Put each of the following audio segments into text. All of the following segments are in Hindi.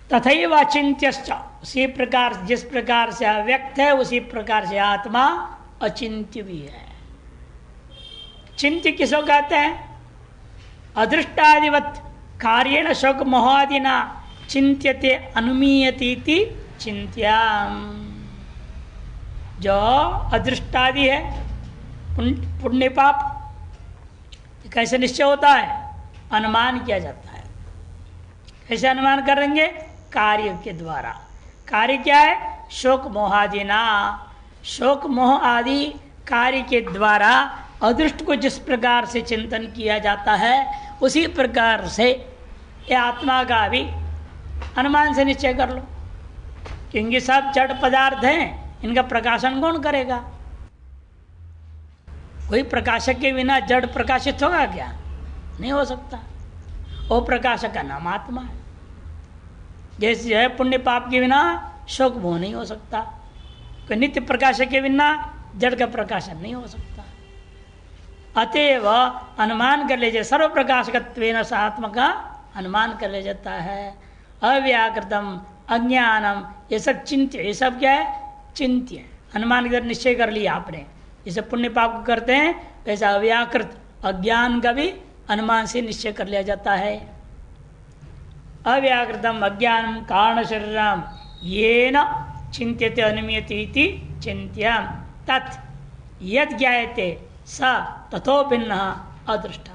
तथैव अचिंत्यश्च, उसी प्रकार जिस प्रकार से अव्यक्त है उसी प्रकार से आत्मा अचिंत्य भी है। चिंत्य किसको कहते हैं? अदृष्टादिवत कार्येण शोक मोहादिना चिंत्यते अनुमीयती चिंत्याम। जो अदृष्टादि है, पुण्य पाप, कैसे निश्चय होता है? अनुमान किया जाता है। कैसे अनुमान करेंगे? कार्य के द्वारा। कार्य क्या है? शोक मोहादिना, शोक मोह आदि कार्य के द्वारा अदृष्ट को जिस प्रकार से चिंतन किया जाता है उसी प्रकार से ये आत्मा का भी अनुमान से निश्चय कर लो, क्योंकि सब जड़ पदार्थ हैं, इनका प्रकाशन कौन करेगा? कोई प्रकाशक के बिना जड़ प्रकाशित होगा क्या? नहीं हो सकता। वो प्रकाशक का नाम आत्मा है। जैसे है पुण्य पाप के बिना शोक मोह नहीं हो सकता, कोई नित्य प्रकाशक के बिना जड़ का प्रकाशन नहीं हो सकता। अतएव अनुमान कर लीजिए, सर्व प्रकाशकत्वेन स आत्मा का अनुमान कर ले जाता है। अव्याकृतम अज्ञानम, ये सब चिंत्य, ये सब क्या है? चिंत्य। अनुमान इधर निश्चय कर लिया आपने। जैसे पुण्य पाप को करते हैं वैसा अव्याकृत अज्ञान का भी अनुमान से निश्चय कर लिया जाता है। अव्याकृतम अज्ञानम कारण शरीरम येन चिंत्यते अनुमीयते इति चिंत्याम तत् यद ज्ञायते स तथो भिन्न अदृष्टा।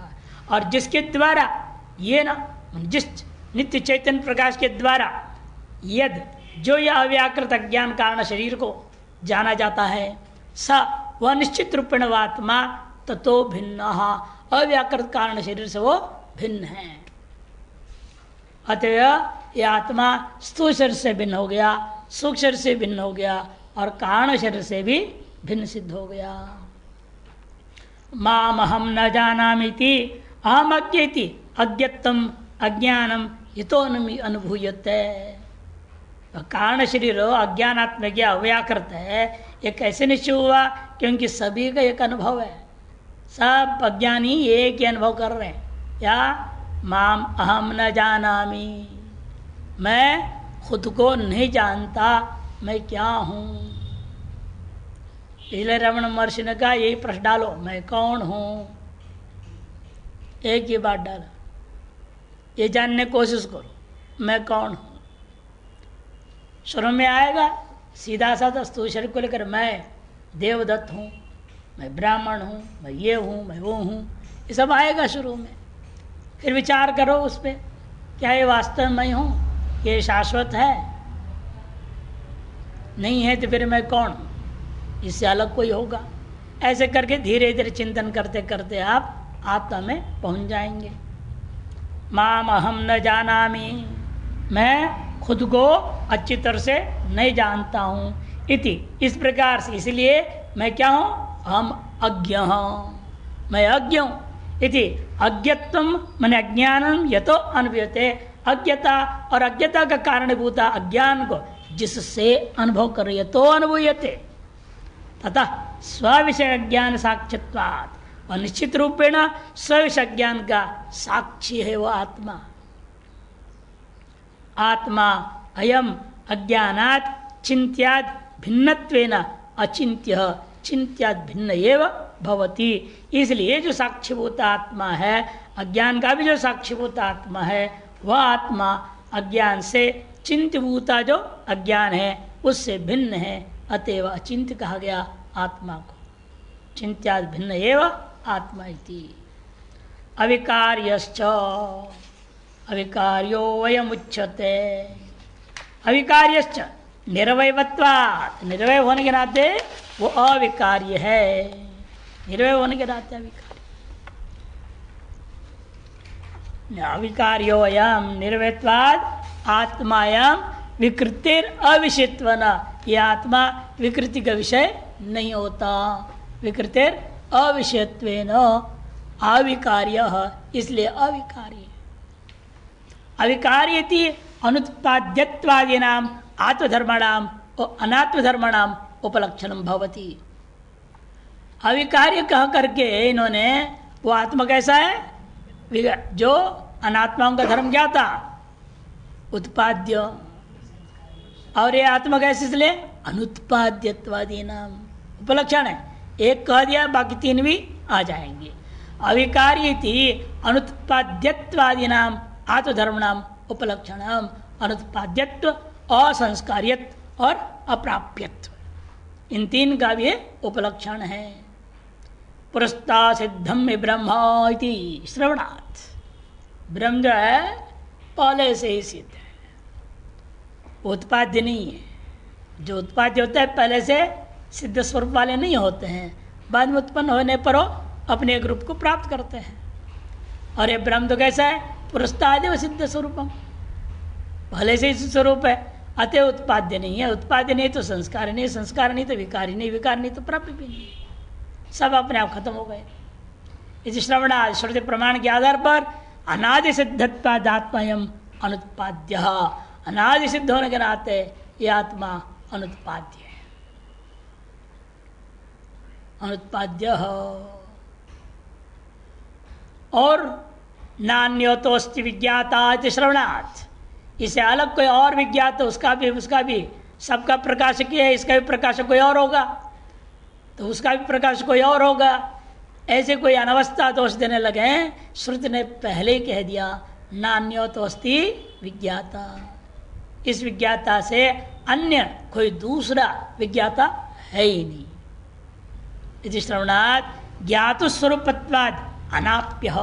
और जिसके द्वारा ये न, जिस नित्य चैतन्य प्रकाश के द्वारा यद, जो यह अव्याकृत अज्ञान कारण शरीर को जाना जाता है, स वह निश्चित रूपेण आत्मा ततो भिन्न, अव्याकृत कारण शरीर से वो भिन्न है। अतः यह आत्मा स्थूल शरीर से भिन्न हो गया, सूक्ष्म शरीर से भिन्न हो गया और कारण शरीर से भी भिन्न सिद्ध हो गया। माम अहम न जानामीति अहम अज्ञेति अज्ञत्तम अज्ञानम यतो अनुभूयते। कारण शरीर अज्ञानात्मक अव्याकृत है, ये कैसे निश्चय हुआ? क्योंकि सभी का एक अनुभव है, सब अज्ञानी एक ही अनुभव कर रहे हैं। या माम अहम न जानामी, मैं खुद को नहीं जानता मैं क्या हूँ। इसलिए रमण महर्षि ने कहा यही प्रश्न डालो, मैं कौन हूँ? एक ही बात डालो, ये जानने की कोशिश करो मैं कौन हूँ। शुरू में आएगा सीधा साधा स्थूल शरीर को लेकर मैं देवदत्त हूँ, मैं ब्राह्मण हूँ, मैं ये हूँ, मैं वो हूँ, ये सब आएगा शुरू में। फिर विचार करो उस पर, क्या ये वास्तव में मैं हूँ? ये शाश्वत है? नहीं है तो फिर मैं कौन हूँ? इससे अलग कोई होगा। ऐसे करके धीरे धीरे चिंतन करते करते आप आत्मा में पहुँच जाएंगे। माम अहम न जानामि, मैं खुद को अच्छी तरह से नहीं जानता हूँ। इति, इस प्रकार से, इसलिए मैं क्या हूँ? हम अज्ञ हूँ, मैं अज्ञ हूँ। इति अज्ञत्वम मन अज्ञानम यतो अनुभूयते, अज्ञता और अज्ञता का कारणभूता अज्ञान को जिससे अनुभव कर रही है तो अनुभूयते, तथा स्विषय ज्ञान साक्षित्वात्, और निश्चित रूपेण स्विषय ज्ञान का साक्षी है वो आत्मा। आत्मा अयम अज्ञानात् चिंत्यात् भिन्नत्वेन अचिंत्य चिंत्यात् भिन्न एव भवति। इसलिए जो साक्षीभूत आत्मा है, अज्ञान का भी जो साक्षीभूत आत्मा है, वह आत्मा अज्ञान से चिंत्यभूता जो अज्ञान है उससे भिन्न है। अतएव अचिंत्य कहा गया आत्मा को। चिंत्यात् भिन्न एव आत्मा इति। अविकार्यश्च अविकार्यो वयमुच्यते। अविकार्यश्च निर्वयवत्वात्, निर्वय होने के नाते वो अविकार्य है। निर्वय होने के नाते अविकार्य। अविकार्यो अयम निर्वयत्वात् आत्मायाम विकृतिर अविषयत्वना, ये आत्मा विकृति का विषय नहीं होता। विकृतिर अविषयत्वेन अविकार्य, इसलिए अविकार्य। अविकार्यति अनुत्पाद्यत्वादीनाम आत्मधर्मणाम और अनात्मधर्मणाम उपलक्षणम भवति। अविकार्य कह करके इन्होंने, वो आत्मा कैसा है? जो अनात्माओं का धर्म क्या था? उत्पाद्य, और ये आत्मा कैसे इसलिए अनुत्पाद्यत्वादी नाम उपलक्षण है। एक कह दिया, बाकी तीन भी आ जाएंगे। अविकारी थी अनुत्पाद्यत्वादी नाम आत्मधर्म नाम उपलक्षण, अनुत्पाद्यत्व, असंस्कार्यत्व और अप्राप्यत्व, इन तीन का भी उपलक्षण है। पुरस्ता सिद्धम में ब्रह्म इति श्रवणात्, ब्रह्म जो है पहले से ही सिद्ध है, उत्पाद्य नहीं है। जो उत्पाद्य होता है पहले से सिद्ध स्वरूप वाले नहीं होते हैं, बाद में उत्पन्न होने पर वो अपने एक रूप को प्राप्त करते हैं। और ये ब्रह्म तो कैसा है, पुरस्तादेव सिद्ध स्वरूपम, पहले से ही स्वरूप है, अतः उत्पाद्य नहीं है। उत्पाद्य नहीं तो संस्कार नहीं, संस्कार नहीं तो विकारी नहीं, विकार नहीं तो प्राप्य भी नहीं, सब अपने आप खत्म हो गए। इस श्रवणादि श्रुति प्रमाण के आधार पर अनादि सिद्धत्वादात्मयम अनुत्पाद्य, अनादि सिद्ध होने के नाते ये आत्मा अनुत्पाद्य है, अनुत्पाद्य और नान्योतोस्ति विज्ञाता श्रवणात्, इसे अलग कोई और विज्ञात तो उसका भी सबका प्रकाशक है, इसका भी प्रकाशक कोई और होगा तो उसका भी प्रकाश कोई और होगा। ऐसे कोई अनवस्था दोष देने लगे हैं, श्रुति ने पहले ही कह दिया नान्योतोस्ति विज्ञाता, इस विज्ञाता से अन्य कोई दूसरा विज्ञाता है ही नहीं। इति श्रवणात् ज्ञातु स्वरूपत्वाद अनाप्य,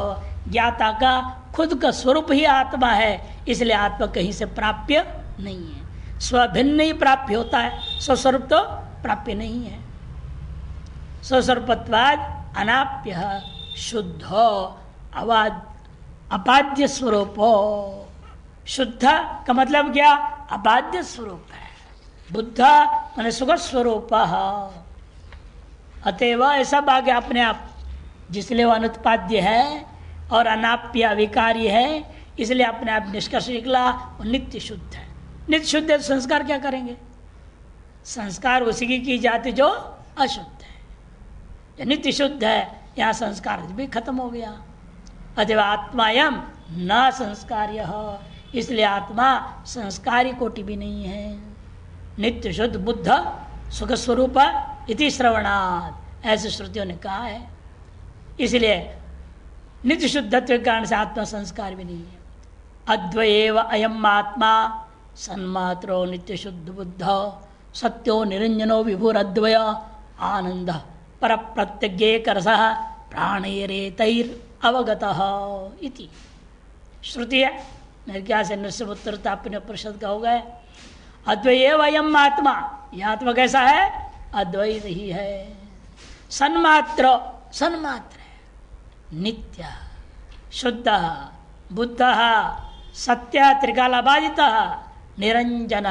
ज्ञाता का खुद का स्वरूप ही आत्मा है, इसलिए आत्मा कहीं से प्राप्य नहीं है। स्वभिन्न ही प्राप्य होता है, स्वस्वरूप तो प्राप्य नहीं है। स्वस्वरूपत्वाद अनाप्य शुद्ध अवाद अबाध्य स्वरूप, शुद्ध का मतलब क्या, अबाध्य स्वरूप है। बुद्ध माने सुख स्वरूप, अतएव ऐसा भाग्य अपने आप, जिसलिए वह अनुत्पाद्य है और अनाप्य अविकारी है, इसलिए अपने आप निष्कर्ष निकला वो नित्य शुद्ध है। नित्य शुद्ध है तो संस्कार क्या करेंगे, संस्कार उसी की जाति जो अशुद्ध है। जो नित्य शुद्ध है यहाँ संस्कार भी खत्म हो गया। अतएव आत्मायम न संस्कार्य, इसलिए आत्मा संस्कारी कोटि भी नहीं है। नित्य शुद्ध बुद्ध सुख स्वरूप इति श्रवणात्, ऐसे श्रुतियों ने कहा है। इसलिए नित्य शुद्धत्व के कारण से आत्मा संस्कार भी नहीं है। अद्वैव अयम आत्मा सन्मात्रो नित्य शुद्ध बुद्ध सत्यो निरंजनो विभुरद्वय आनंद पर प्रत्यज्ञेक रसः प्राणैरेतैर अवगतः इति श्रुति है। मेरे क्या से नृष्यपुत्र ताप्य परिषद का हो गए। अद्वैव अयम आत्मा, यह आत्मा कैसा है, अद्वैत ही है। सन्मात्र, सन्मात्र है, नित्य शुद्ध बुद्ध सत्य त्रिकालाबाधित निरंजन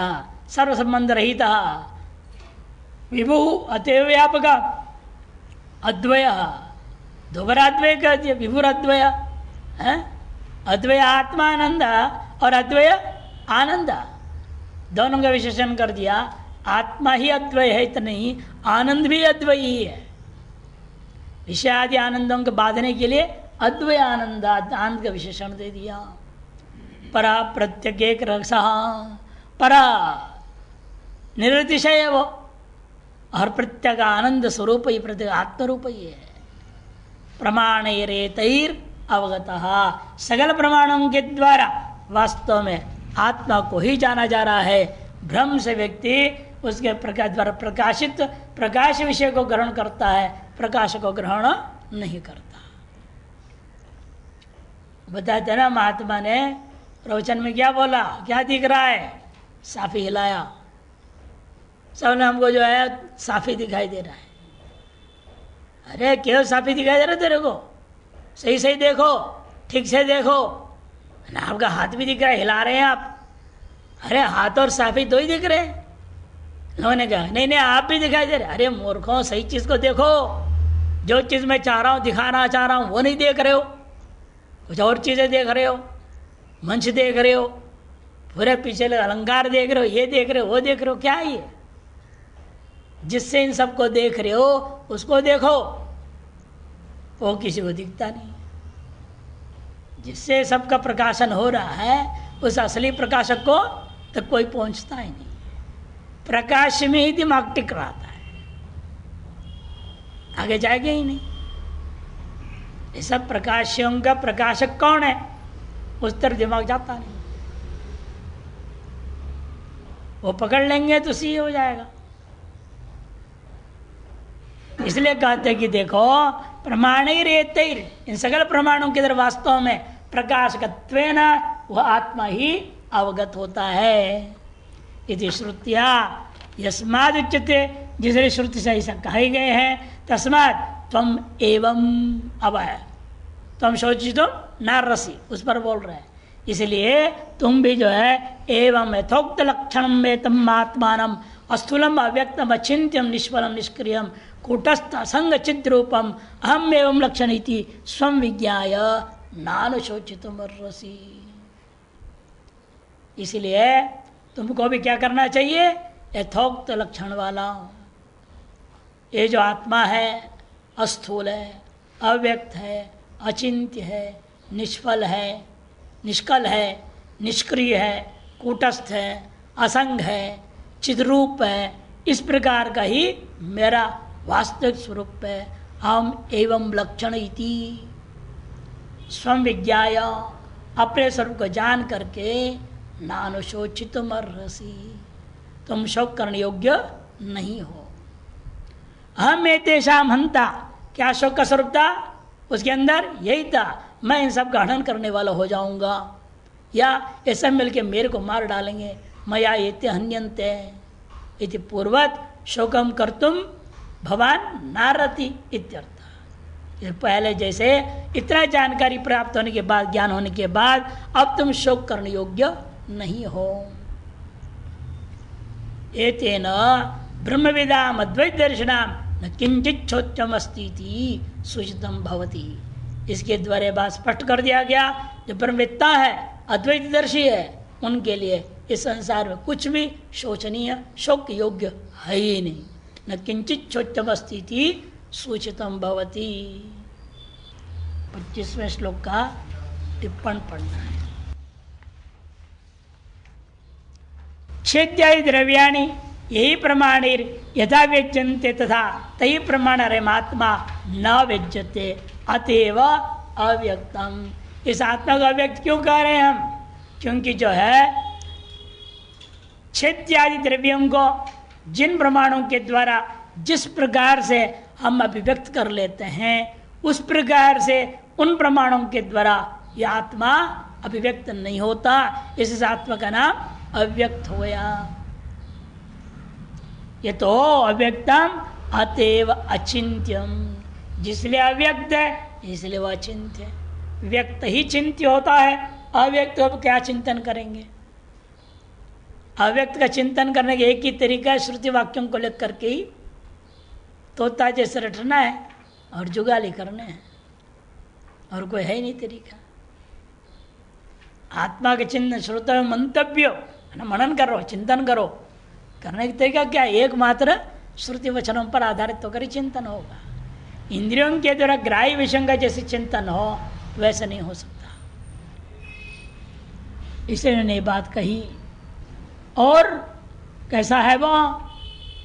सर्वसंबंध रहित विभु अतएव व्यापक अद्वय, दोबारा अद्वय कह दिया, विभुरद्वय है। अद्वय आत्मानंद और अद्वय आनंद दोनों का विशेषण कर दिया। आत्मा ही अद्वय है इतना नहीं, आनंद भी अद्वय ही है। विषय आदि आनंदों को बांधने के लिए अद्वय आनंद आनंद का विशेषण दे दिया। परा प्रत्येक रक्षा, परा निरतिशय वो, और प्रत्येक आनंद स्वरूप ही प्रत्येक आत्मरूप ही है। प्रमाण रेतैर अवगतः, सगल प्रमाणों के द्वारा वास्तव में आत्मा को ही जाना जा रहा है। भ्रम से व्यक्ति उसके प्रकाश द्वारा प्रकाशित प्रकाश विषय को ग्रहण करता है, प्रकाश को ग्रहण नहीं करता। बताते ना महात्मा ने प्रवचन में क्या बोला, क्या दिख रहा है, साफी हिलाया, सबने हमको जो है साफी दिखाई दे रहा है। अरे क्यों साफी दिखाई दे रहा है तेरे को, सही सही देखो, ठीक से देखो ना, आपका हाथ भी दिख रहा है, हिला रहे हैं आप। अरे हाथ और साफी दो ही दिख रहे हैं। लोगों ने कहा नहीं नहीं आप भी दिखाई दे रहे। अरे मूर्खों, सही चीज़ को देखो, जो चीज़ मैं चाह रहा हूँ दिखाना चाह रहा हूँ वो नहीं देख रहे हो, कुछ और चीज़ें देख रहे हो, मंच देख रहे हो, पूरे पीछे अलंकार देख रहे हो, ये देख रहे हो, वो देख रहे हो, क्या है ये? जिससे इन सबको देख रहे हो उसको देखो, वो किसी को दिखता नहीं। जिससे सबका प्रकाशन हो रहा है उस असली प्रकाशक को तक कोई पहुंचता ही नहीं। प्रकाश में ही दिमाग टिक रहता है, आगे जाएगा ही नहीं। ये सब प्रकाशियों का प्रकाशक कौन है, उस तरफ दिमाग जाता नहीं। वो पकड़ लेंगे तो सी हो जाएगा। इसलिए कहते कि देखो प्रमाणैरेतैर, इन सकल प्रमाणों के अंदर वास्तव में प्रकाशकत्वेन वह आत्मा ही अवगत होता है। इति श्रुतिया यस्माद् उच्यते, जिसने श्रुति से ऐसा कहे गए हैं, तस्मात् त्वम एवं अवय त्वम शोचितो नारसी, उस पर बोल रहे हैं। इसलिए तुम भी जो है एवं यथोक्त लक्षणम वेतम आत्मानम अस्थूलम अव्यक्तम अचिंत्यम निष्फलम निष्क्रियम कूटस्थ असंग चिद्रूपम अहम एवं लक्षण इति स्वम विज्ञाय नानुशोचितुम अर्हसि। इसलिए तुमको भी क्या करना चाहिए, यथोक्त लक्षण वाला ये जो आत्मा है अस्थूल है, अव्यक्त है, अचिंत्य है, निष्फल है, निष्कल है, निष्क्रिय है, कूटस्थ है, असंग है, चिद्रूप है, इस प्रकार का ही मेरा वास्तविक स्वरूप है। हम एवं लक्षण इति स्वयं विज्ञाय, अपने स्वरूप को जान करके नानुशोचितुम अर्हसि, तुम शोक करने योग्य नहीं हो। हम एतेषाम हंता, क्या शोक का स्वरूप था उसके अंदर, यही था मैं इन सब का हनन करने वाला हो जाऊंगा, या ये सब मिलके मेरे को मार डालेंगे। मया एते हन्यन्ते इति पूर्वत शोकम कर्तुम भवान नारति इत्यर्थ। पहले जैसे इतना जानकारी प्राप्त होने के बाद, ज्ञान होने के बाद, अब तुम शोक करने योग्य नहीं हो। एतेन ब्रह्मविदाम अद्वैत दर्शनाम न किंचित छोट्यम अस्ति सूचितम भवति। इसके द्वारा बात स्पष्ट कर दिया गया, जो ब्रह्मवेत्ता है, अद्वैत दर्शी है, उनके लिए इस संसार में कुछ भी शोचनीय, शोक योग्य है ही नहीं। न किंचित छोट्यम अस्ति सूचितम भवति। 25वें श्लोक का टिप्पण पढ़ना है। छेद्यादि द्रव्याणि यही प्रमाणेर यथा व्यज्यन्ते तथा तही प्रमाणरमात्मा न व्यज्यते अतएव अव्यक्तम। इस आत्मा को अव्यक्त क्यों कह रहे हैं हम, क्योंकि जो है छेद्यादि द्रव्यों को जिन प्रमाणों के द्वारा जिस प्रकार से हम अभिव्यक्त कर लेते हैं, उस प्रकार से उन प्रमाणों के द्वारा यह आत्मा अभिव्यक्त नहीं होता। इस आत्मा का नाम अव्यक्त हो गया। ये तो अव्यक्तम अतएव अचिंत्यम, जिसलिए अव्यक्त है इसलिए वह अचिंत्य है। व्यक्त ही चिंत्य होता है, अव्यक्त अब क्या चिंतन करेंगे। अव्यक्त का चिंतन करने का एक ही तरीका है, श्रुति वाक्यों को लेकर के ही तोता जैसे रटना है और जुगाली करने हैं, और कोई है ही नहीं तरीका। आत्मा के चिंतन श्रोता मंतव्य मनन करो, चिंतन करो, करने का तरीका क्या, एकमात्र श्रुति वचनों पर आधारित होकर ही चिंतन होगा। इंद्रियों के द्वारा ग्राह्य विषयों का जैसे चिंतन हो वैसे नहीं हो सकता। इसलिए उन्होंने ये बात कही। और कैसा है वो,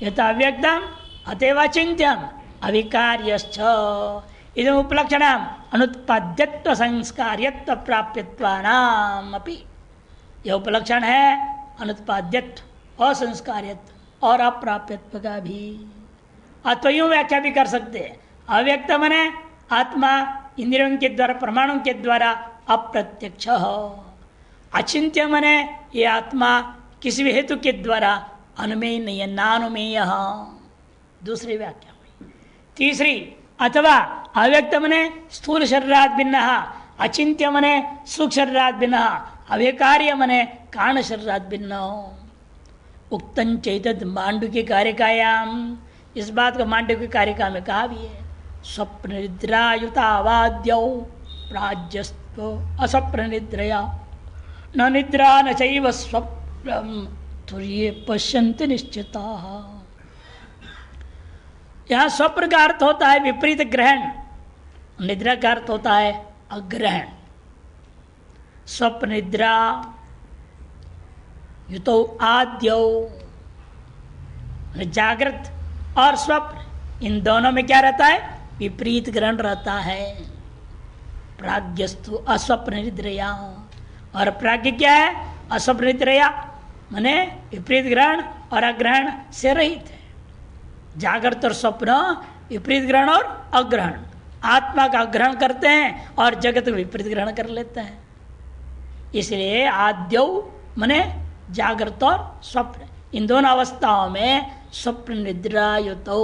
यथा अव्यक्तम अतएव चिंत्यम अविकार्यश्च इदम उपलक्षणम अनुत्पाद्यत्व संस्कार्यत्व प्राप्यत्वानाम अपि। यह उपलक्षण है अनुत्पाद्यत्व, असंस्कार्यत्व और अप्राप्यत्व का भी। अथवा यूं व्याख्या भी कर सकते हैं, अव्यक्त मने आत्मा इंद्रियों के द्वारा, प्रमाणों के द्वारा अप्रत्यक्ष हो। अचिंत्य मने ये आत्मा किसी भी हेतु के द्वारा अनुमेय नहीं है, नानुमेय। दूसरी व्याख्या हुई। तीसरी, अथवा अव्यक्त मने स्थूल शरीरात भिन्न, अचिंत्य मने सूक्ष्म शरीरात भिन्न, अव्यकार्य मने कारण शरीरात भिन्न। उक्तं चैतद मांडुक्य कारिकायाम, इस बात को मांडुक्य कारिका में कहा भी है। स्वप्न निद्रायुतावाद्यौ प्राज्यस्व असप्न निद्रया न निद्रा न चैव स्वप्नम तुर्ये पश्यन्ति निश्चिताः। यहाँ स्वप्न का अर्थ होता है विपरीत ग्रहण, निद्रा का अर्थ होता है अग्रहण। स्वप्न निद्रा युतो आद्यो, जागृत और स्वप्न इन दोनों में क्या रहता है? विपरीत ग्रहण रहता है। प्राज्ञस्तु अस्वप्न निद्रया, और प्राज्ञ क्या है? अस्वप्न निद्रया माने विपरीत ग्रहण और अग्रहण से रहित है। जागृत और स्वप्न विपरीत ग्रहण और अग्रहण, आत्मा का अग्रहण करते हैं और जगत को विपरीत ग्रहण कर लेते हैं। इसलिए आद्यो माने जागृत और स्वप्न, इन दोनों अवस्थाओं में स्वप्न निद्रा युतो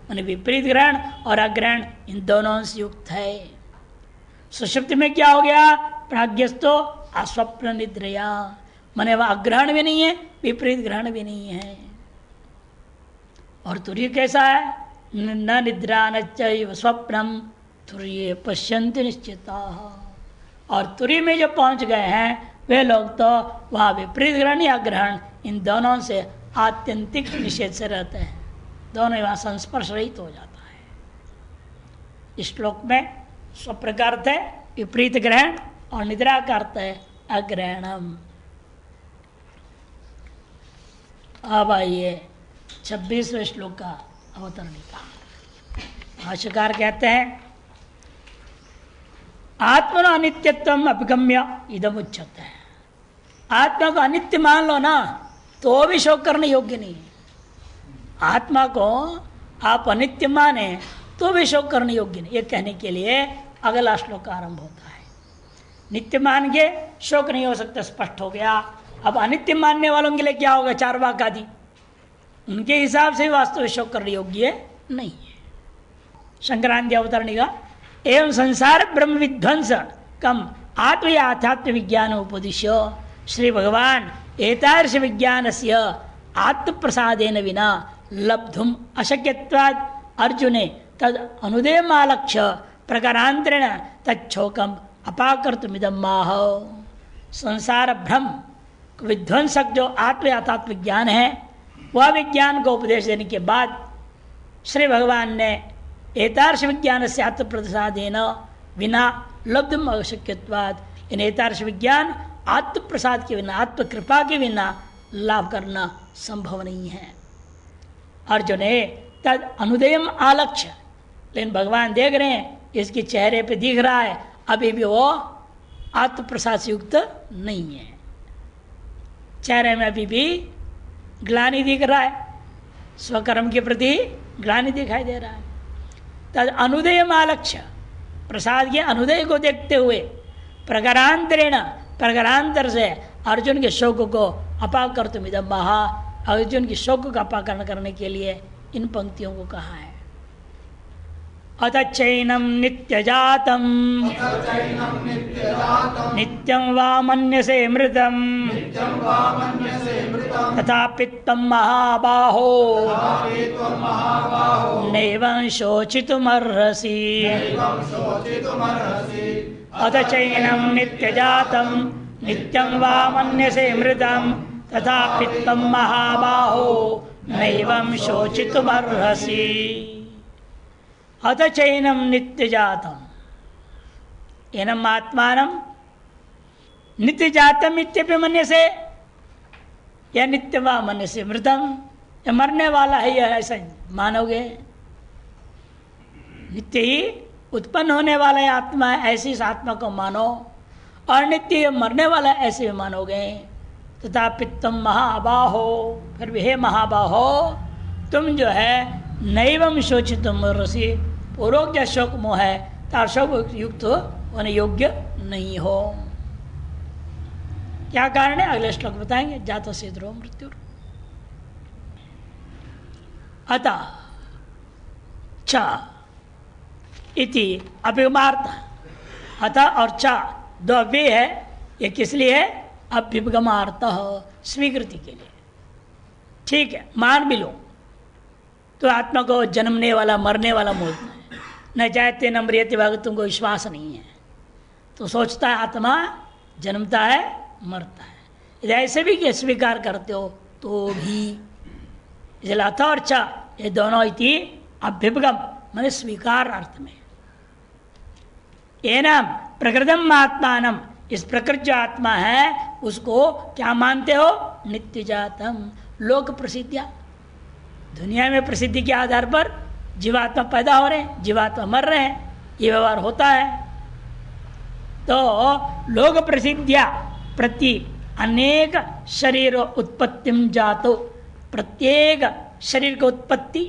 माने विपरीत ग्रहण और अग्रहण इन दोनों से युक्त है। सुषुप्ति में क्या हो गया? प्राज्ञस्तो अस्वप्न निद्रया माने वह अग्रहण भी नहीं है, विपरीत ग्रहण भी नहीं है। और तुर्य कैसा है? न निद्रा न चैव स्वप्नम तुर्ये पश्यन्ति निश्चिता। और तुर्य में जो पहुंच गए हैं वे लोग तो वहाँ विपरीत ग्रहण या ग्रहण इन दोनों से आत्यंतिक निषेध से रहते हैं, दोनों वहाँ संस्पर्श रहित हो जाता है। इस श्लोक में स्वप्न का अर्थ है विपरीत ग्रहण और निद्रा का अर्थ है अग्रहणम। अब आइए 26वें श्लोक का अवतरणिका। भाष्यकार कहते हैं आत्मनो अनित्यत्वम अभिगम्य इदम उच्यते है। आत्मा को अनित्य मान लो ना तो भी शोक करने योग्य नहीं है। आत्मा को आप अनित्य माने तो भी शोक करने योग्य नहीं, ये कहने के लिए अगला श्लोक आरंभ होता है। नित्य मान के शोक नहीं हो सकता, स्पष्ट हो गया। अब अनित्य मानने वालों के लिए क्या होगा? चार्वाक आदि, उनके हिसाब से वास्तव शोक करने योग्य नहीं है। संक्रांति अवतरणिका एवं संसार ब्रह्म विध्वंस कम आत्म या आध्यात्म विज्ञान उपदिश्य श्री भगवान एतादृश विज्ञान से आत्म प्रसादेन विना लब्धुम अशक्यत्वाद अर्जुने तद अनुदेयमालक्ष्य प्रकारांतरेण तच्छोकम अपाकर्तुमिदं माह। संसार ब्रह्म विध्वंसक जो आत्म याथात्म विज्ञान है, वह विज्ञान को उपदेश देने के बाद श्री भगवान ने एतार्श विज्ञान से आत्म प्रसादेन बिना लब्धुम अशक्यत्वाद, इन एतार्श विज्ञान आत्म प्रसाद के बिना, आत्म कृपा के बिना लाभ करना संभव नहीं है। अर्जुन तद अनुदयम आलक्ष्य, लेकिन भगवान देख रहे हैं इसके चेहरे पे दिख रहा है अभी भी वो आत्म प्रसाद से युक्त नहीं है। चेहरे में अभी भी ग्लानि दिख रहा है, स्वकर्म के प्रति ग्लानि दिखाई दे रहा है। तद अनुदय आलक्ष्य, प्रसाद के अनुदय को देखते हुए प्रकारांतरेण, प्रकारांतर से अर्जुन के शोक को अपाकर्तुम इदं महा, अर्जुन के शोक का अपाकरण करने के लिए इन पंक्तियों को कहा है। अथ चैनम नित्यजातम नित्यं वा मन्यसे मृतम तथा पित्तम महाबाहो नैवं शोचितुमर्हसि। अथ चैनम नित्यजातम नित्यं वा मन्यसे मृतम तथा पित्तम महाबाहो नैवं शोचितुमर्हसि। अथ चैनम नित्य जातम, एनम आत्मानम नित्य जातम इत्यपि मन्य से, या नित्य वा मन्य से मृतम, या मरने वाला है यह ऐसा मानोगे। नित्य ही उत्पन्न होने वाला आत्मा है, ऐसी इस आत्मा को मानो, और नित्य मरने वाला ऐसे भी मानोगे। तथा पित्तम महाबाहो, फिर भी हे महाबाहो तुम जो है नैवं शोचितुम रसी, पूर्वक जो शोक मोह है तार शोक युक्त होने योग्य नहीं हो। क्या कारण है अगले श्लोक बताएंगे। जातो शीघ्रो मृत्यु। अतः च इति अभिगमार्थ, अतः और च दो अव्यय है, ये किस लिए है? अभ्युपगमार्थ, स्वीकृति के लिए। ठीक है, मान भी लो तो आत्मा को जन्मने वाला मरने वाला बोलता है, न जायते न मृत्यते, भाग तुमको विश्वास नहीं है तो सोचता है आत्मा जन्मता है मरता है, यदि ऐसे भी स्वीकार करते हो तो भी। इसलिए अथ और च ये दोनों इति अभ्युपगम माने स्वीकार अर्थ में। एनम प्रकृतम आत्मानम, इस प्रकृत जो आत्मा है उसको क्या मानते हो? नित्य जातम लोक प्रसिद्धिया, दुनिया में प्रसिद्धि के आधार पर जीवात्मा पैदा हो रहे हैं, जीवात्मा मर रहे हैं, ये व्यवहार होता है। तो लोक प्रसिद्धिया प्रति अनेक शरीर उत्पत्तिम जातो, प्रत्येक शरीर की उत्पत्ति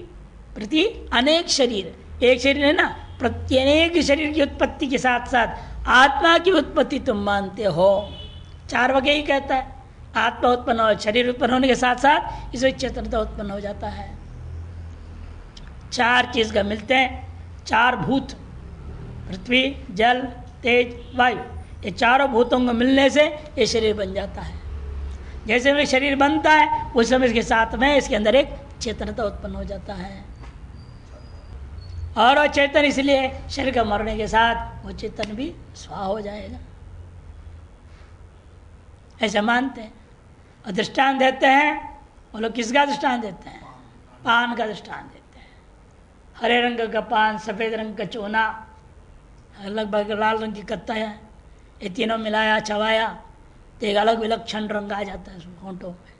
प्रति अनेक शरीर, एक शरीर है ना, प्रत्येक शरीर की उत्पत्ति के साथ साथ आत्मा की उत्पत्ति तुम मानते हो। चार वगैरह ही कहता है, आत्मा उत्पन्न हो, शरीर उत्पन्न होने के साथ साथ इसमें चेतनता उत्पन्न हो जाता है। चार चीज का मिलते हैं, चार भूत, पृथ्वी जल तेज वायु, ये चारों भूतों को मिलने से ये शरीर बन जाता है। जैसे में शरीर बनता है उस समय इसके साथ में इसके अंदर एक चेतनता उत्पन्न हो जाता है, और वो चेतन इसलिए शरीर का मरने के साथ वो चेतन भी स्वाहा हो जाएगा, ऐसा मानते हैं। और दृष्टांत देते हैं, वो लोग किसका दृष्टांत देते हैं? पान का दृष्टांत देते हैं। हरे रंग का पान, सफ़ेद रंग का चूना, लगभग लाल रंग की कत्ता है, ये तीनों मिलाया चबाया तो एक अलग विलक्षण रंग आ जाता है होंठों में।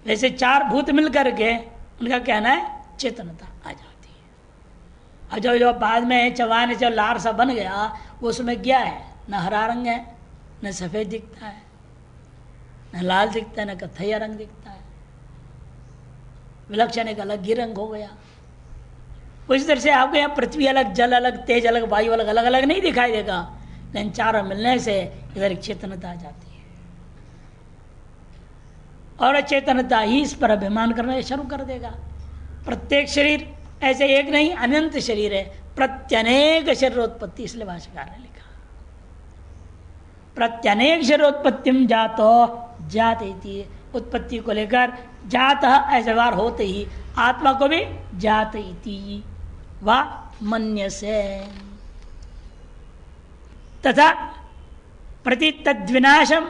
वैसे चार भूत मिल करके उनका कहना है चेतनता आ जाती है। और जो बाद में चबाने से लार सा बन गया वो उसमें क्या है? न हरा रंग है, न सफ़ेद दिखता है, न लाल दिखता है, न कत्थैया रंग दिखता है, विलक्षण एक अलग ही रंग हो गया। उस तरह से आपको यहाँ पृथ्वी अलग, जल अलग, तेज अलग, वायु अलग, अलग अलग नहीं दिखाई देगा, लेकिन चारों मिलने से इधर एक चेतनता आ जाती है, और चेतनता ही इस पर अभिमान करना शुरू कर देगा। प्रत्येक शरीर ऐसे एक नहीं, अनंत शरीर है, प्रत्यनेक शरीरोत्पत्ति, इसलिए भाष्यकार ने लिखा प्रत्यनेक शरीरोत्पत्तिम जातो जाते, उत्पत्ति को लेकर जात ऐसे व्यवहार होते ही आत्मा को भी जात इति वा मन्य से, तथा प्रति तद्विनाशम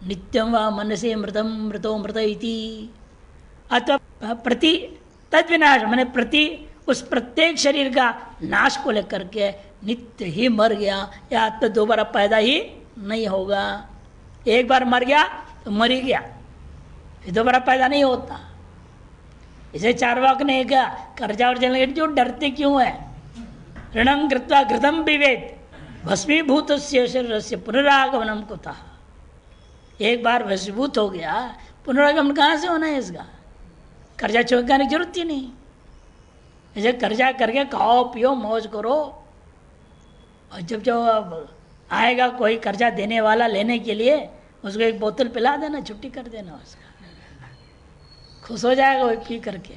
नित्यम व मन से मृतम मृतो मृत इति, अथवा प्रति तद्विनाश मैंने प्रति उस प्रत्येक शरीर का नाश को लेकर के नित्य ही मर गया, या आत्मा दोबारा पैदा ही नहीं होगा। एक बार मर गया तो मर ही गया, फिर दोबारा पैदा नहीं होता। इसे चारवाक ने कहा कर्जा और जल जो डरते क्यों है? ऋणं कृत्वा घृतं पिबेत् भस्मीभूतस्य शरीरस्य पुनरागमनं कुतः। एक बार भस्मीभूत हो गया, पुनरागमन कहाँ से होना है इसका? कर्जा चुकाने की जरूरत ही नहीं। ऐसे कर्जा करके खाओ पियो मौज करो, और जब जब आएगा कोई कर्जा देने वाला लेने के लिए उसको एक बोतल पिला देना, छुट्टी कर देना, उसका खुश हो जाएगा वो पी करके,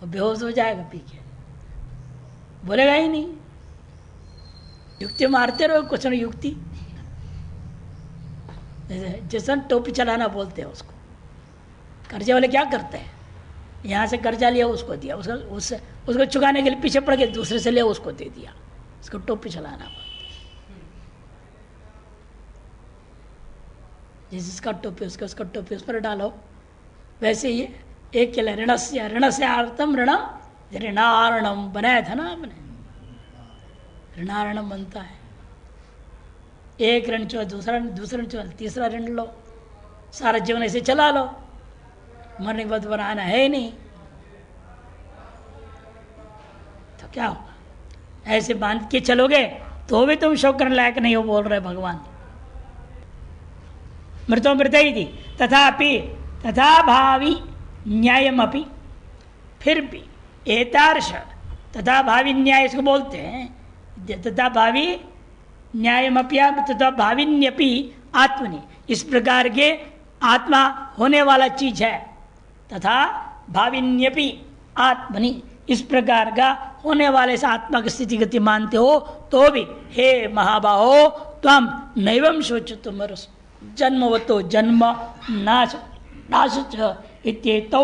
वो बेहोश हो जाएगा पी के, बोलेगा ही नहीं। युक्ति मारते रहो कुछ न युक्ति, जैसा टोपी चलाना बोलते हैं उसको। कर्जे वाले क्या करते हैं? यहाँ से कर्जा लिया उसको दिया, उसको चुकाने के लिए पीछे पड़ के दूसरे से लिया उसको दे दिया, उसको टोपी चलाना बोलते हैं। जिसका टोपी उसका टोपी उस पर डालो, वैसे ही एक के लिए ऋण से आर्तम ऋणम, ऋणारणम बनाया था ना आपने, ऋणारणम बनता है। एक ऋण चो दूसरा ऋण चो तीसरा ऋण लो, सारा जीवन ऐसे चला लो, मरने के बाद बनाना है ही नहीं तो क्या होगा? ऐसे बांध के चलोगे तो भी तुम शोक करने लायक नहीं हो, बोल रहे भगवान। मृतो मृत ही थी तथापि तथा भावी न्यायमपि, फिर भी एतार्श तथा भावी न्याय इसको बोलते हैं, तथा भावी न्यायमप्या तथा भाविन्यपि आत्मनि, इस प्रकार के आत्मा होने वाला चीज है, तथा भाविन्यपि आत्मनि, इस प्रकार का होने वाले से आत्मा की स्थिति गति मानते हो तो भी हे महाबाहो त्वम नैवं शोचतुम जन्मवतो जन्म नाश नाश इत्येतौ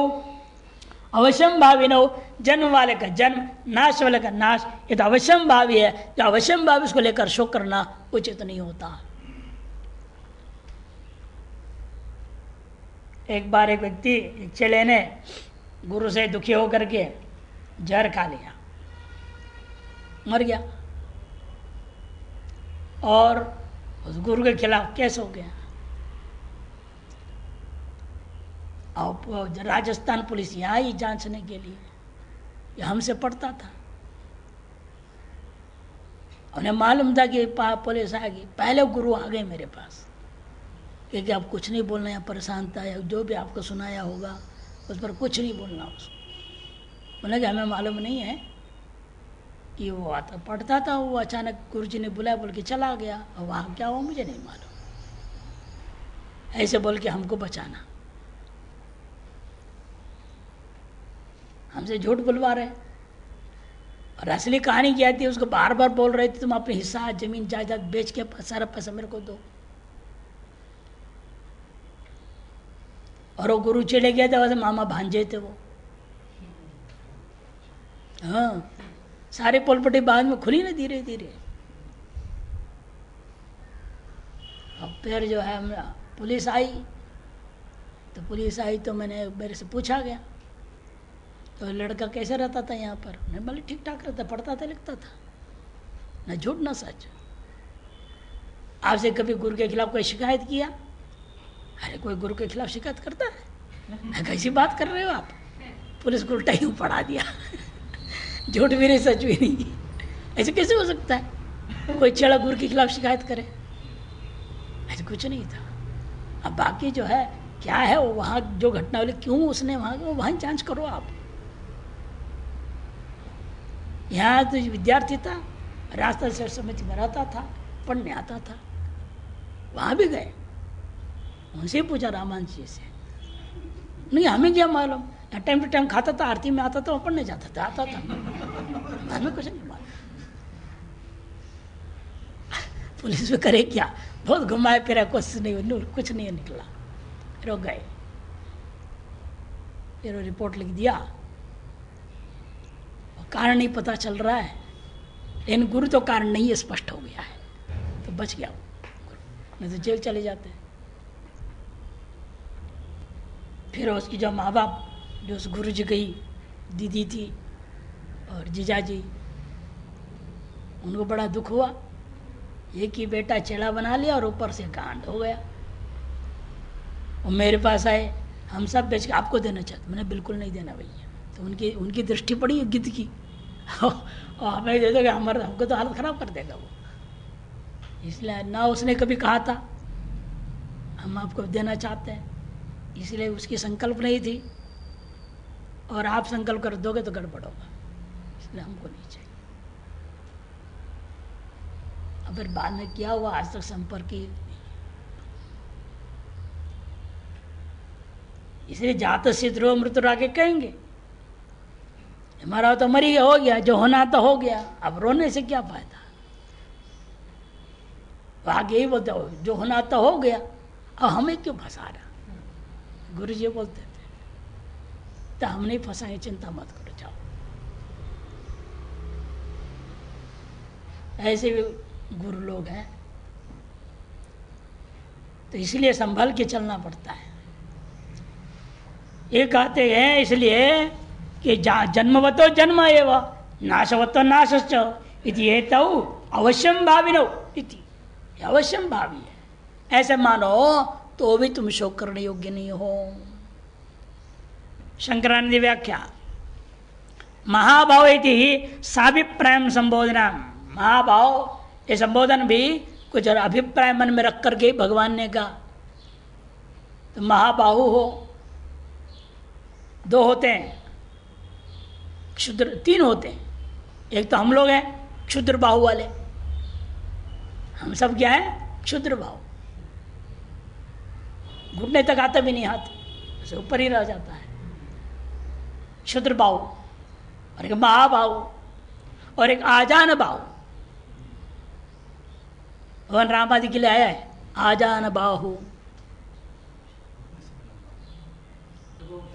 अवश्यम भाविनो, जन्म वाले का जन्म, नाश वाले का नाश, ये तो अवश्यम भावी है। जो अवश्यम भावी उसको लेकर शोक करना उचित नहीं होता। एक बार एक व्यक्ति, एक चेले ने गुरु से दुखी होकर के जहर खा लिया, मर गया, और उस गुरु के खिलाफ केस हो गया। और राजस्थान पुलिस यहाँ आई जांचने के लिए, ये हमसे पढ़ता था। उन्हें मालूम था कि पुलिस आ गई, पहले गुरु आ गए मेरे पास क्योंकि आप कुछ नहीं बोलना, यहाँ परेशान था या जो भी आपको सुनाया होगा उस पर कुछ नहीं बोलना उसको। बोले कि हमें मालूम नहीं है कि वो आता पढ़ता था, वो अचानक गुरुजी ने बुलाया बोल के चला गया, और वहाँ क्या हुआ मुझे नहीं मालूम, ऐसे बोल के हमको बचाना, हमसे झूठ बुलवा रहे। और असली कहानी क्या थी, उसको बार बार बोल रहे थे तुम अपने हिस्सा जमीन जायदाद बेच के सारा पैसा मेरे को दो। और वो गुरु चले गए थे, वैसे मामा भांजे थे वो। हाँ, सारी पोलपट्टी बाद में खुली ना धीरे धीरे। अब फिर जो है पुलिस आई, तो मैंने मेरे से पूछा गया तो लड़का कैसे रहता था यहाँ पर। मैं बोले ठीक ठाक रहता, पढ़ता था लिखता था, न झूठ न सच। आपसे कभी गुरु के खिलाफ कोई शिकायत किया? अरे कोई गुरु के खिलाफ शिकायत करता है? कैसी बात कर रहे हो आप, पुलिस को उल्टा ही पढ़ा दिया। झूठ भी नहीं सच भी नहीं, ऐसे कैसे हो सकता है कोई चढ़ा गुरु के खिलाफ शिकायत करे? ऐसे कुछ नहीं था। अब बाकी जो है क्या है वो वहाँ जो घटना हुई क्यों उसने वहाँ जांच करो आप। यहाँ तो विद्यार्थी था, रास्ता से समिति में रहता था, पढ़ने आता था, वहाँ भी गए, उनसे पूछा रामानंद जी से, नहीं हमें क्या मालूम, टाइम टू टाइम खाता था, आरती में आता था, पढ़ने जाता था, आता था, हमें कुछ नहीं मालूम। पुलिस में करे क्या, बहुत घुमाए फिरा, कुछ नहीं निकला, फिर वो गए, फिर वो रिपोर्ट लिख दिया, कारण नहीं पता चल रहा है, लेकिन गुरु तो कारण नहीं है, स्पष्ट हो गया है, तो बच गया वो, नहीं तो जेल चले जाते। फिर उसकी जो माँ बाप, जो उस गुरु जी की दीदी थी और जीजा जी, उनको बड़ा दुख हुआ, एक ही बेटा चेला बना लिया और ऊपर से कांड हो गया। वो मेरे पास आए, हम सब बेच के आपको देना चाहते, मैंने बिल्कुल नहीं देना भैया। तो उनकी दृष्टि पड़ी गिद्ध की, और हमें दे देगा, हमको तो हालत खराब कर देगा वो। इसलिए ना उसने कभी कहा था हम आपको देना चाहते हैं, इसलिए उसकी संकल्प नहीं थी, और आप संकल्प कर दोगे तो गड़बड़ होगा, इसलिए हमको नहीं चाहिए। अब फिर बाद में क्या हुआ, आज तक संपर्क ही, इसलिए जात से ध्रुव मृत्यु आगे कहेंगे, हमारा तो मरी हो गया, जो होना तो हो गया, अब रोने से क्या फायदा। आगे ही बोलते हो जो होना तो हो गया, अब हमें क्यों फंसा रहा। गुरु जी बोलते थे तो हम नहीं फंसाएंगे, चिंता मत करो, जाओ। ऐसे भी गुरु लोग हैं, तो इसलिए संभल के चलना पड़ता है। ये कहते हैं इसलिए कि जन्मवतो जन्म एवं नाशवतो नाशश्च इति हेतौ अवश्यम भाविनो इति, अवश्यम भावी है, ऐसे मानो तो भी तुम शोक करने योग्य नहीं हो। शंकरानंद व्याख्या, महाभाव इति साभिप्राय संबोधना, महाभाव ये संबोधन भी कुछ अभिप्राय मन में रख करके भगवान ने कहा। तो महाबाहु हो, दो होते हैं, क्षुद्र तीन होते हैं, एक तो हम लोग हैं क्षुद्र बाहु वाले, हम सब क्या है क्षुद्र बाहु, घुटने तक आता भी नहीं, हाथ ऐसे ऊपर ही रह जाता है, क्षुद्र बाहु, और एक महाबाहु और एक आजान बाहु। भगवान राम आदि के लिए आया है आजान बाहु,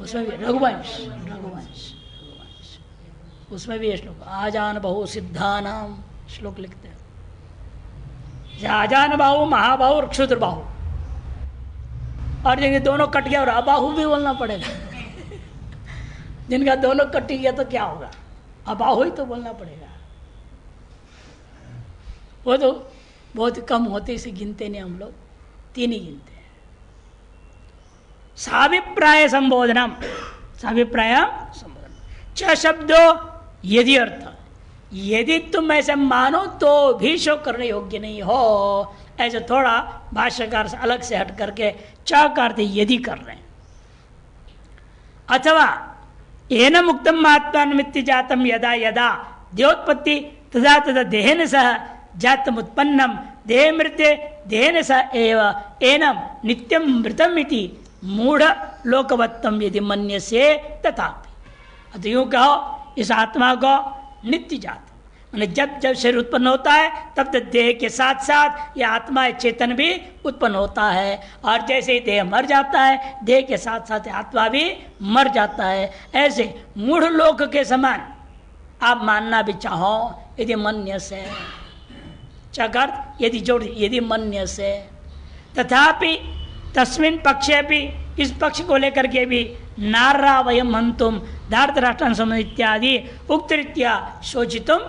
उसमें भी रघुवंश उसमें भी ये श्लोक आजान बाहु सिद्धानाम श्लोक लिखते हैं। आजान बाहु, महाबाहु और क्षुद्र बाहु, और जिनके दोनों कट गया और अबाहु भी बोलना पड़ेगा। जिनका दोनों कट गया तो क्या होगा, अबाहु ही तो बोलना पड़ेगा। वो तो बहुत कम होते, इसे गिनते नहीं हम लोग, तीन ही गिनते हैं। साभिप्राय संबोधनम, साभिप्राय संबोधन च शब्दो यदि अर्थ, यदि तुम ऐसे मानो तो भी शोक करने योग्य नहीं हो, ऐसे थोड़ा भाष्यकार से अलग से हट करके च का अर्थ यदि कर रहे हैं। अथवा एन मुक्तम आत्मानिमित्ति जातम यदा यदा देहोत्पत्ति तदा तदा देहेन सह जातम उत्पन्नम देह मृत्य देहेन सह एव एनम नित्यम मृतम इति मूढ़ लोकवत्तम यदि मन्यसे तथापि। अतः यूं कहो इस आत्मा को नित्य जात, मैंने जब जब शरीर उत्पन्न होता है तब तक देह के साथ साथ यह आत्मा चेतन भी उत्पन्न होता है, और जैसे ही देह मर जाता है देह के साथ साथ आत्मा भी मर जाता है। ऐसे मूढ़ लोक के समान आप मानना भी चाहो यदि मन्य से चकर्थ यदि जोड़ यदि मन्य से, तथापि तस्मिन पक्षे भी इस पक्ष को लेकर के भी नार्रा वयम हंतुम धार्त राष्ट्र इत्यादि उक्त रीत्या शोचितुम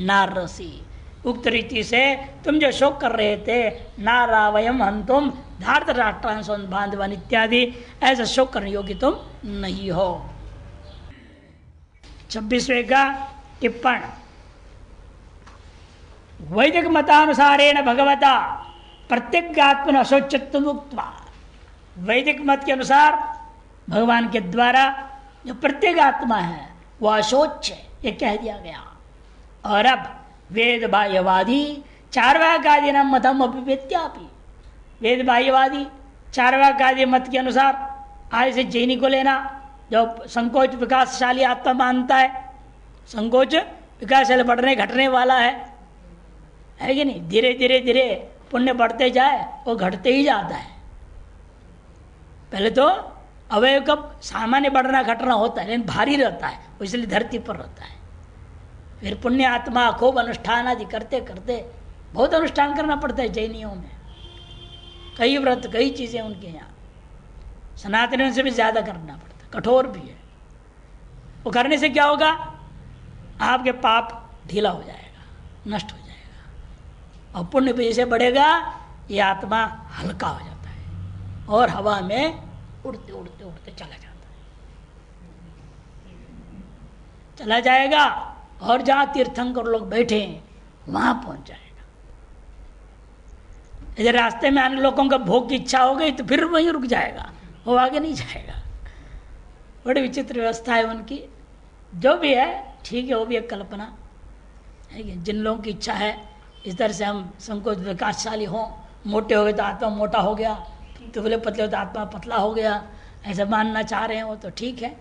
नारसी, उक्त रीति से तुम जो शोक कर रहे थे नारा वयम हंतुम धार्त राष्ट्र बांधवन इत्यादि ऐसा शोक करने योग्य तुम नहीं हो। 26वें का टिप्पण वैदिक मतानुसारेण भगवता प्रत्येगात्मन अशोचत्व मुक्त्वा, वैदिक मत के अनुसार भगवान के द्वारा जो प्रत्येक आत्मा है वह अशोच है, ये कह दिया गया। और अब वेद बाह्यवादी चार्वाकादि नाम मतम अभिव्यत्यापि, वेद बाह्यवादी चार्वाकादि मत के अनुसार आज से जैनी को लेना जो संकोच विकासशाली आत्मा मानता है, संकोच विकासशाली बढ़ने घटने वाला है कि नहीं, धीरे धीरे धीरे पुण्य बढ़ते जाए वो घटते ही जाता है। पहले तो अवयव का सामान्य बढ़ना घटना होता है लेकिन भारी रहता है, वो इसलिए धरती पर रहता है। फिर पुण्य आत्मा खूब अनुष्ठान आदि करते करते, बहुत अनुष्ठान करना पड़ता है जैनियों में, कई व्रत कई चीज़ें उनके यहाँ, सनातनियों से भी ज़्यादा करना पड़ता है, कठोर भी है। वो करने से क्या होगा, आपके पाप ढीला हो जाएगा, नष्ट हो जाएगा, और पुण्य भी जैसे बढ़ेगा ये आत्मा हल्का हो जाता है और हवा में उड़ते उड़ते उड़ते चला जाएगा और जहाँ तीर्थंकर लोग बैठे हैं वहाँ पहुँच जाएगा। यदि रास्ते में आने लोगों का भोग की इच्छा हो गई तो फिर वहीं रुक जाएगा, वो आगे नहीं जाएगा। बड़ी विचित्र व्यवस्था है उनकी, जो भी है ठीक है, वो भी एक कल्पना है कि जिन लोगों की इच्छा है इस तरह से हम संकोच विकासशाली हों, मोटे हो गए तो आत्मा मोटा हो गया, दुबले पतले हो तो आत्मा पतला हो गया, ऐसा मानना चाह रहे हो तो ठीक है,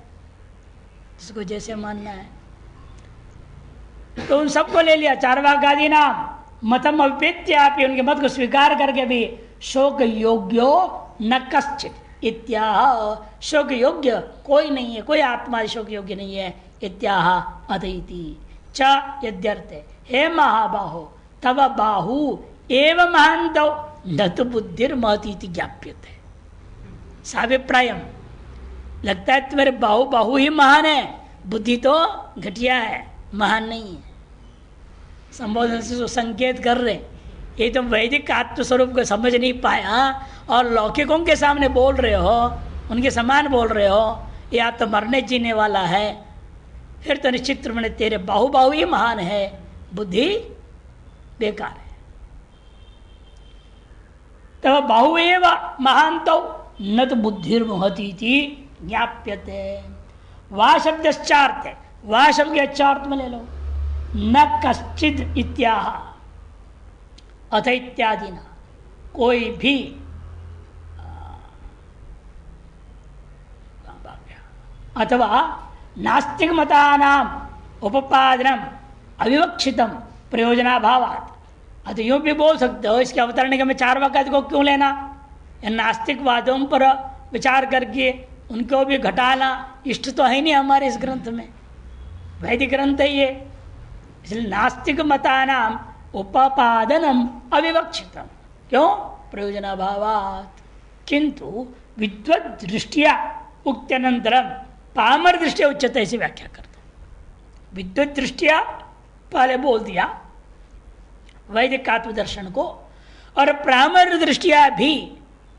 जिसको जैसे मानना है। तो उन सबको ले लिया चार्वाकादि नाम मतम अभिप्रेत्यापि, उनके मत को स्वीकार करके भी शोक योग्यो न कश्चित इत्याह, शोक योग्य कोई नहीं है, कोई आत्मा शोक योग्य नहीं है इत्याह अदैति च यद्यर्थे हे महाबाहो तव बाहु एव महांतो न तो बुद्धिर महती ज्ञाप्यते। साभिप्रायम, लगता है तुम्हारे बाहु बाहु ही महान है, बुद्धि तो घटिया है, महान नहीं है। संबोधन से जो संकेत कर रहे, ये तो वैदिक आत्मस्वरूप को समझ नहीं पाया और लौकिकों के सामने बोल रहे हो, उनके समान बोल रहे हो, या तो मरने जीने वाला है, फिर तो निश्चित रूप में तेरे बाहु बाहु ही महान है, बुद्धि बेकार है। तब बाहु एव महांतो न तो बुद्धिर्महती ज्ञाप्यते। वाह शब्दश्चार्थ है, वाह शब्द के अच्छार्थ में ले लो, न कश्चित इत्याह अथ इत्यादि न, कोई भी अथवा नास्तिक मतानाम उपपादनम अविवक्षितम प्रयोजनाभावात्। अतः यूँ भी बोल सकते हो इसके अवतरण के में चार्वाकादि को क्यों लेना, नास्तिकवादों पर विचार करके उनको भी घटाना इष्ट तो है नहीं हमारे इस ग्रंथ में, वैदिक ग्रंथ है ये, इसलिए नास्तिक मतानाम उपापादनम अविवक्षितम, क्यों, प्रयोजनाभावात्। किंतु विद्वद दृष्टिया उक्त्यनंतरम पामर दृष्टिया उच्चते, ऐसी व्याख्या करता। विद्वद दृष्टिया पहले बोल दिया वैदिक आत्मदर्शन को, और प्रामर दृष्टिया भी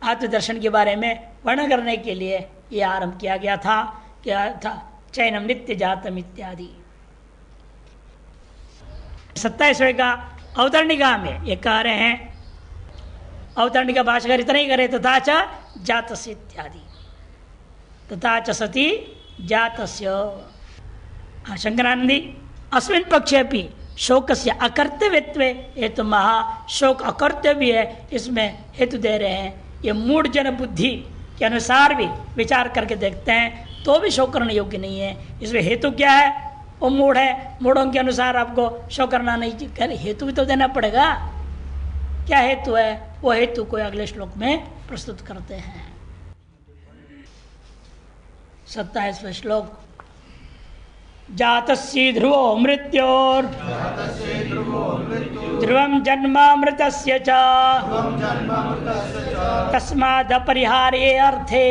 आत्मदर्शन के बारे में वर्णन करने के लिए ये आरंभ किया गया था। क्या था? चैनम नित्य जातम इत्यादि। 27वें का अवतरणिका में ये कह रहे हैं, अवतरणिका भाष्यकार इतना ही करे, तथा च जातस्य इत्यादि, तथा च सती जातस्य। शंकरानंदी अस्मिन् पक्षे भी शोकस्य अकर्तव्यत्व हेतु महा शोक अकर्तव्य है, इसमें हेतु दे रहे हैं। ये मूढ़ जन बुद्धि के अनुसार भी विचार करके देखते हैं तो भी शोक करने योग्य नहीं है। इसमें हेतु क्या है? वो मूढ़ है, मूढ़ों के अनुसार आपको शोक करना नहीं, हेतु भी तो देना पड़ेगा। क्या हेतु है? वो हेतु को अगले श्लोक में प्रस्तुत करते हैं। 27वां श्लोक। जातस्य ध्रुवो मृत्योर ध्रुवं जन्मामृतस्य च तस्मादपरिहार्ये अर्थे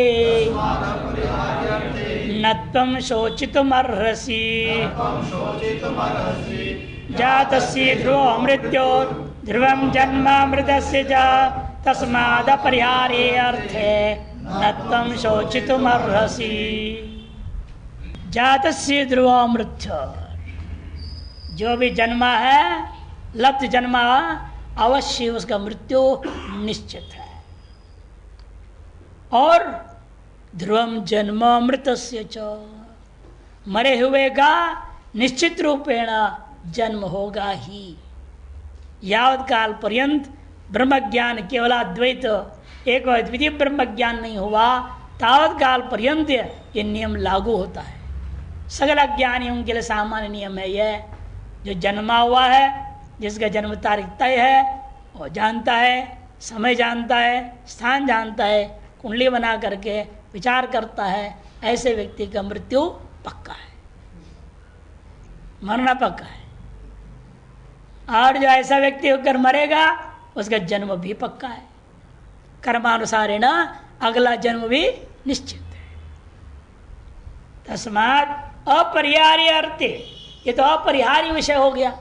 न त्वं शोचितुमर्हसि। जातस्य ध्रुवो मृत्योर ध्रुवं जन्मामृतस्य च तस्मादपरिहार्ये अर्थे न त्वं शोचितुमर्हसि। जातस्य ध्रुवो मृत्यु, जो भी जन्मा है, लब्ध जन्मा, अवश्य उसका मृत्यु निश्चित है। और ध्रुवम जन्म मृतस्य च, मरे हुए का निश्चित रूपेण जन्म होगा ही। यावत काल पर्यंत ब्रह्म ज्ञान केवल अद्वैत एक द्वितीय ब्रह्म ज्ञान नहीं हुआ, तावत काल पर्यंत ये नियम लागू होता है। सगल अज्ञानियों के लिए सामान्य नियम है यह। जो जन्मा हुआ है, जिसका जन्म तारीख तय है, वो जानता है, समय जानता है, स्थान जानता है, कुंडली बना करके विचार करता है, ऐसे व्यक्ति का मृत्यु पक्का है, मरना पक्का है। और जो ऐसा व्यक्ति होकर मरेगा, उसका जन्म भी पक्का है। कर्मानुसारेण अगला जन्म भी निश्चित है। तस्मात् अपरिहार्य अर्थे, ये तो अपरिहार्य विषय हो गया,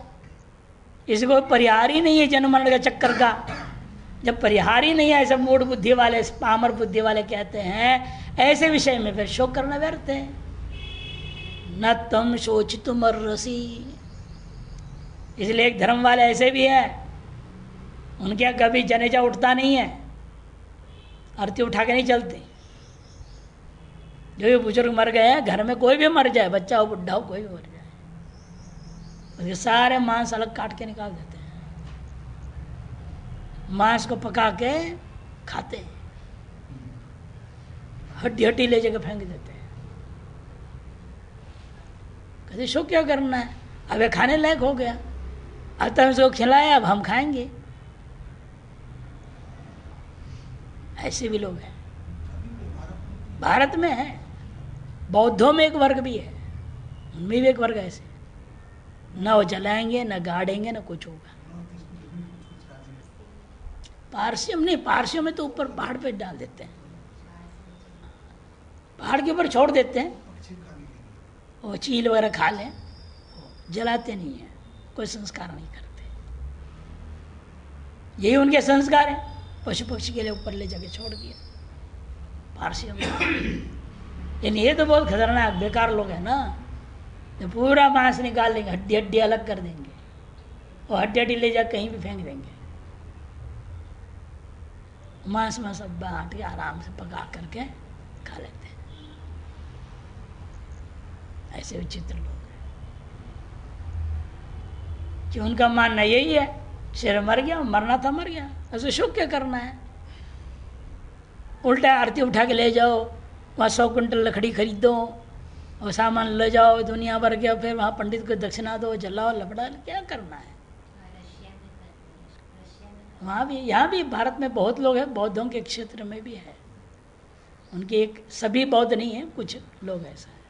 इसको परिहारी नहीं है जन्म मरण का चक्कर का। जब परिहारी नहीं है, ऐसे मूढ़ बुद्धि वाले, पामर बुद्धि वाले कहते हैं, ऐसे विषय में फिर शोक करना व्यर्थ है। न तुम शोचितुमर्हसि, इसलिए एक धर्म वाले ऐसे भी हैं, उनके यहाँ कभी जनेजा उठता नहीं है, आरती उठा के नहीं चलते। जो भी बुजुर्ग मर गए हैं, घर में कोई भी मर जाए, बच्चा हो बुढ़ा हो, कोई भी मर जाए, उसके सारे मांस अलग काट के निकाल देते हैं, मांस को पका के खाते हैं, हड्डी हड्डी ले जाकर फेंक देते हैं। कहते शो क्या करना है, अब ये खाने लायक हो गया, अब तो उसको खिलाया, अब हम खाएंगे। ऐसे भी लोग हैं, भारत में है। बौद्धों में एक वर्ग भी है, उनमें भी एक वर्ग ऐसे, न वो जलाएंगे, न गाड़ेंगे, न कुछ होगा। पारसियम नहीं, पारसियम में तो ऊपर पहाड़ पे डाल देते हैं, पहाड़ के ऊपर छोड़ देते हैं, वो चील वगैरह खा लें, जलाते नहीं है, कोई संस्कार नहीं करते। यही उनके संस्कार है, पशु पक्षी के लिए ऊपर ले जाके छोड़ दिया पारसियम। ये तो बहुत खतरनाक बेकार लोग हैं ना, जो पूरा मांस निकाल लेंगे, हड्डी हड्डी अलग कर देंगे, और हड्डी हड्डी ले जा कहीं भी फेंक देंगे। मांस में सब बांट के आराम से पका करके खा लेते हैं। ऐसे विचित्र लोग हैं कि उनका मानना यही है, शेर मर गया, मरना था मर गया, ऐसे शोक क्या करना है। उल्टा आरती उठा के ले जाओ, वहाँ 100 कुंटल लकड़ी खरीदो और सामान ले जाओ दुनिया भर के, फिर वहाँ पंडित को दक्षिणा दो, जलाओ, लपड़ा, क्या करना है। वहाँ भी, यहाँ भी भारत में बहुत लोग हैं, बौद्धों के क्षेत्र में भी है, उनके एक सभी बौद्ध नहीं है, कुछ लोग ऐसा है।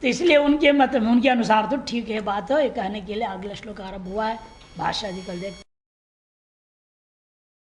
तो इसलिए उनके मतलब उनके अनुसार तो ठीक है बात है, कहने के लिए अगला श्लोक आरंभ हुआ है, भाषा जी कल देखते